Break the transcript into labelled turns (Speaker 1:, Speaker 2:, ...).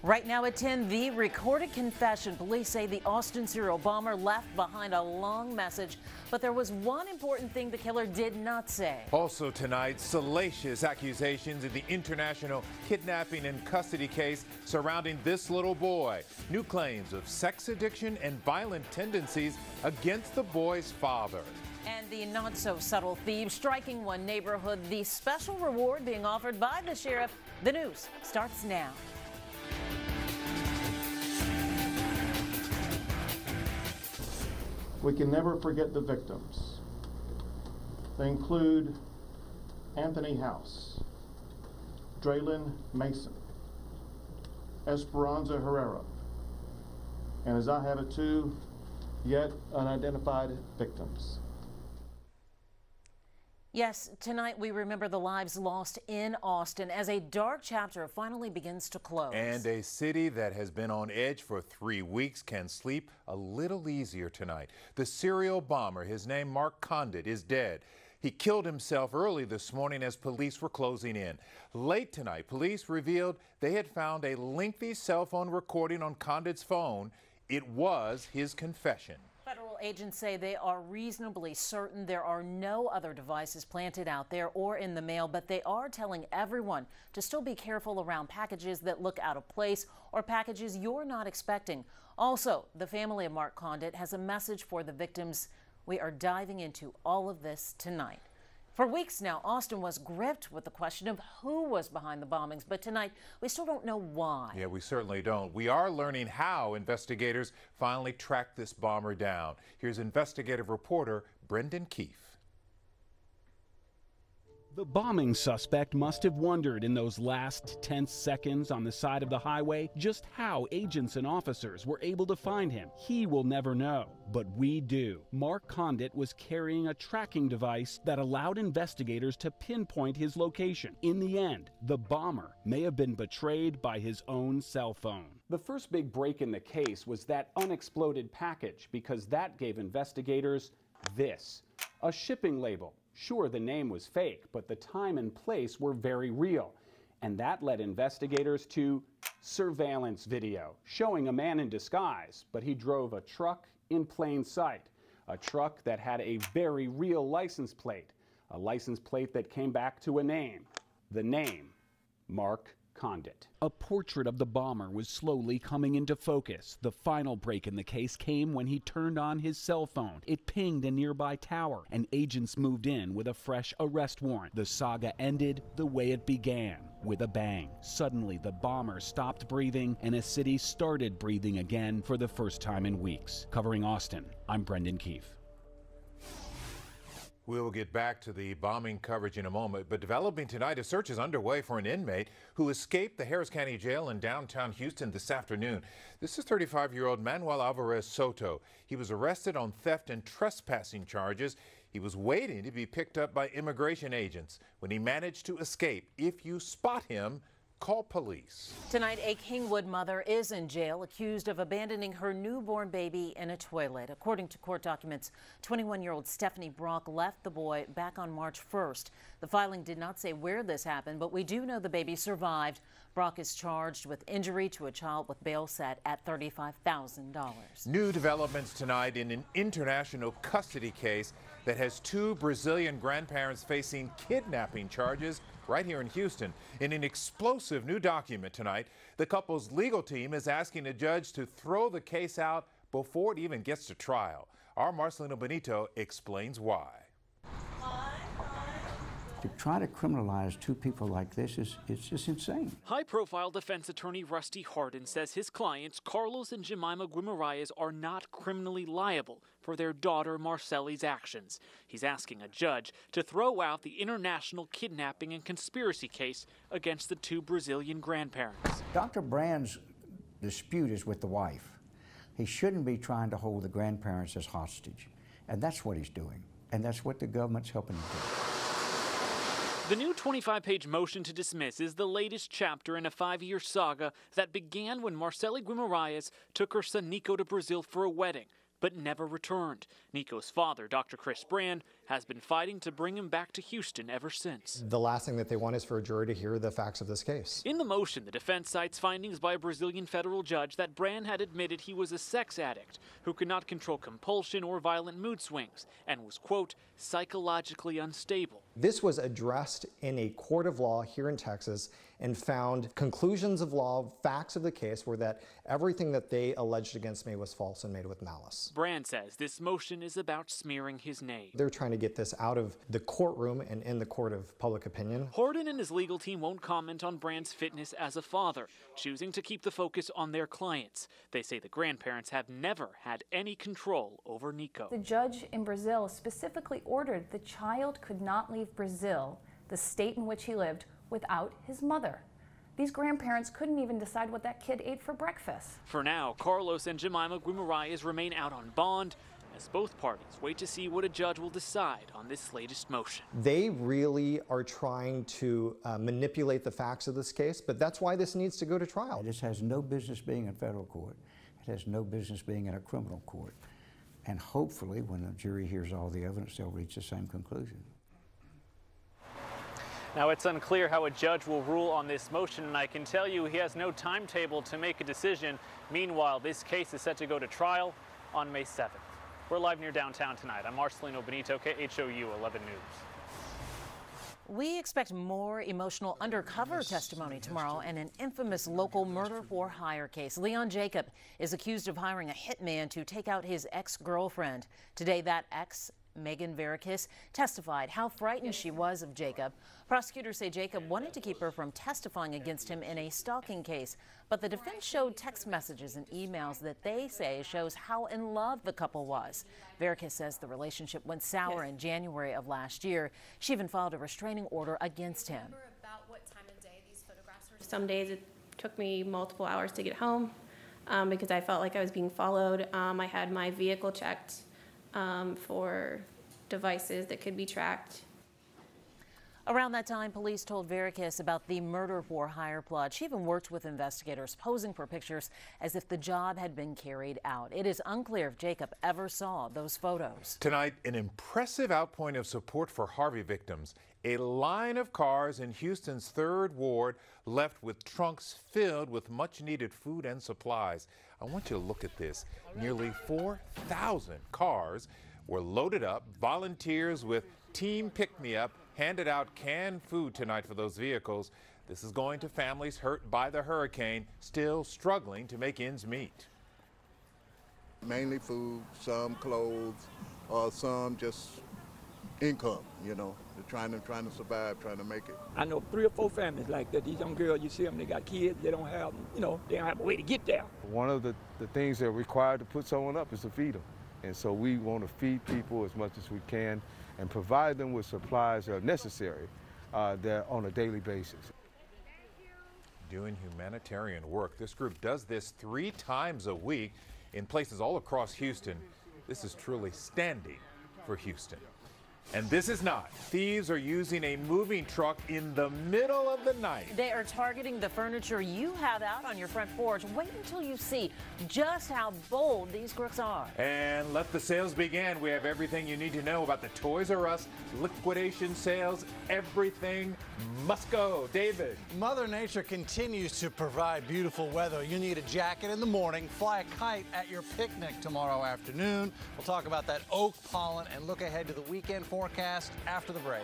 Speaker 1: Right now at 10, the recorded confession. Police say the Austin serial bomber left behind a long message, but there was one important thing the killer did not say. Also tonight, salacious accusations in the international kidnapping and custody case surrounding this little boy. New claims of sex addiction and violent tendencies against the boy's father. And the not-so-subtle thieves striking one neighborhood. The special reward being offered by the sheriff. The news starts now.
Speaker 2: We can never forget the victims. They include Anthony House, Draylon Mason, Esperanza Herrera, and as I have it too, yet unidentified victims.
Speaker 1: Yes, tonight we remember the lives lost in Austin as a dark chapter finally begins to close. And a city that has been on edge for 3 weeks can sleep a little easier tonight. The serial bomber, his name Mark Conditt, is dead. He killed himself early this morning as police were closing in. Late tonight, police revealed they had found a lengthy cell phone recording on Conditt's phone. It was his confession. Federal agents say they are reasonably certain there are no other devices planted out there or in the mail, but they are telling everyone to still be careful around packages that look out of place or packages you're not expecting. Also, the family of Mark Conditt has a message for the victims. We are diving into all of this tonight. For weeks now, Austin was gripped with the question of who was behind the bombings, but tonight we still don't know why. Yeah, we certainly don't. We are learning how investigators finally tracked this bomber down. Here's investigative reporter Brendan Keefe.
Speaker 3: The bombing suspect must have wondered in those last tense seconds on the side of the highway just how agents and officers were able to find him. He will never know, but we do. Mark Conditt was carrying a tracking device that allowed investigators to pinpoint his location. In the end, the bomber may have been betrayed by his own cell phone. The first big break in the case was that unexploded package, because that gave investigators this, a shipping label. Sure, the name was fake, but the time and place were very real. And that led investigators to surveillance video showing a man in disguise, but he drove a truck in plain sight. A truck that had a very real license plate. A license plate that came back to a name. The name, Mark Conditt. A portrait of the bomber was slowly coming into focus. The final break in the case came when he turned on his cell phone. It pinged a nearby tower, and agents moved in with a fresh arrest warrant. The saga ended the way it began, with a bang. Suddenly, the bomber stopped breathing, and a city started breathing again for the first time in weeks. Covering Austin, I'm Brendan Keefe.
Speaker 4: We'll get back to the bombing coverage in a moment, but developing tonight, a search is underway for an inmate who escaped the Harris County Jail in downtown Houston this afternoon. This is 35-year-old Manuel Alvarez Soto. He was arrested on theft and trespassing charges. He was waiting to be picked up by immigration agents when he managed to escape. If you spot him, call police. Tonight, a Kingwood mother is in jail accused of abandoning her newborn baby in a toilet. According to court documents, 21-year-old Stephanie Brock left the boy back on March 1st. The filing did not say where this happened, but we do know the baby survived. Brock is charged with injury to a child with bail set at $35,000. New developments tonight in an international custody case that has 2 Brazilian grandparents facing kidnapping charges right here in Houston. In an explosive new document tonight, the couple's legal team is asking a judge to throw the case out before it even gets to trial. Our Marcelino Benito explains why.
Speaker 5: To try to criminalize 2 people like this it's just insane.
Speaker 6: High-profile defense attorney Rusty Hardin says his clients, Carlos and Jemima Guimaraes, are not criminally liable for their daughter Marceli's actions. He's asking a judge to throw out the international kidnapping and conspiracy case against the 2 Brazilian grandparents.
Speaker 5: Dr. Brand's dispute is with the wife. He shouldn't be trying to hold the grandparents as hostage. And that's what he's doing. And that's what the government's helping him do.
Speaker 6: The new 25-page motion to dismiss is the latest chapter in a 5-year saga that began when Marceli Guimaraes took her son Nico to Brazil for a wedding, but never returned. Nico's father, Dr. Chris Brand, has been fighting to bring him back to Houston ever since.
Speaker 7: The last thing that they want is for a jury to hear the facts of this case.
Speaker 6: In the motion, the defense cites findings by a Brazilian federal judge that Brand had admitted he was a sex addict who could not control compulsion or violent mood swings and was, quote, psychologically unstable.
Speaker 7: This was addressed in a court of law here in Texas and found conclusions of law, facts of the case were that everything that they alleged against me was false and made with malice.
Speaker 6: Brand says this motion is about smearing his name.
Speaker 7: They're trying to get this out of the courtroom and in the court of public opinion.
Speaker 6: Horden and his legal team won't comment on Brand's fitness as a father, choosing to keep the focus on their clients. They say the grandparents have never had any control over Nico.
Speaker 8: The judge in Brazil specifically ordered the child could not leave Brazil, the state in which he lived, without his mother. These grandparents couldn't even decide what that kid ate for breakfast.
Speaker 6: For now, Carlos and Jemima Guimaraes remain out on bond as both parties wait to see what a judge will decide on this latest motion.
Speaker 7: They really are trying to manipulate the facts of this case, but that's why this needs to go to trial.
Speaker 5: This has no business being in federal court. It has no business being in a criminal court. And hopefully, when the jury hears all the evidence, they'll reach the same conclusion.
Speaker 6: Now, it's unclear how a judge will rule on this motion, and I can tell you he has no timetable to make a decision. Meanwhile, this case is set to go to trial on May 7th. We're live near downtown tonight. I'm Marcelino Benito, KHOU 11 News.
Speaker 1: We expect more emotional undercover testimony tomorrow in an infamous local murder-for-hire case. Leon Jacob is accused of hiring a hitman to take out his ex-girlfriend. Today, that ex, Megan Verikis, testified how frightened she was of Jacob. Prosecutors say Jacob wanted to keep her from testifying against him in a stalking case, but the defense showed text messages and emails that they say shows how in love the couple was. Verikis says the relationship went sour in January of last year. She even filed a restraining order against him.
Speaker 9: Some days it took me multiple hours to get home because I felt like I was being followed. I had my vehicle checked for devices that could be tracked.
Speaker 1: Around that time, police told Verikis about the murder-for-hire plot. She even worked with investigators, posing for pictures as if the job had been carried out. It is unclear if Jacob ever saw those photos.
Speaker 4: Tonight, an impressive outpouring of support for Harvey victims. A line of cars in Houston's 3rd Ward left with trunks filled with much-needed food and supplies. I want you to look at this. Nearly 4,000 cars were loaded up. Volunteers with Team Pick Me Up handed out canned food tonight for those vehicles. This is going to families hurt by the hurricane, still struggling to make ends meet.
Speaker 10: Mainly food, some clothes, some just income, you know. They're trying to survive, trying to make it.
Speaker 11: I know 3 or 4 families like that. These young girls, you see them, they got kids, they don't have, they don't have a way to get there.
Speaker 12: One of the things that are required to put someone up is to feed them. And so we want to feed people as much as we can and provide them with supplies that are necessary that on a daily basis.
Speaker 4: Doing humanitarian work. This group does this 3 times a week in places all across Houston. This is truly standing for Houston. And this is not. Thieves are using a moving truck in the middle of the night.
Speaker 1: They are targeting the furniture you have out on your front porch. Wait until you see just how bold these crooks are.
Speaker 4: And let the sales begin. We have everything you need to know about the Toys R Us liquidation sales. Everything must go. David.
Speaker 13: Mother Nature continues to provide beautiful weather. You need a jacket in the morning, fly a kite at your picnic tomorrow afternoon. We'll talk about that oak pollen and look ahead to the weekend forecast after the break.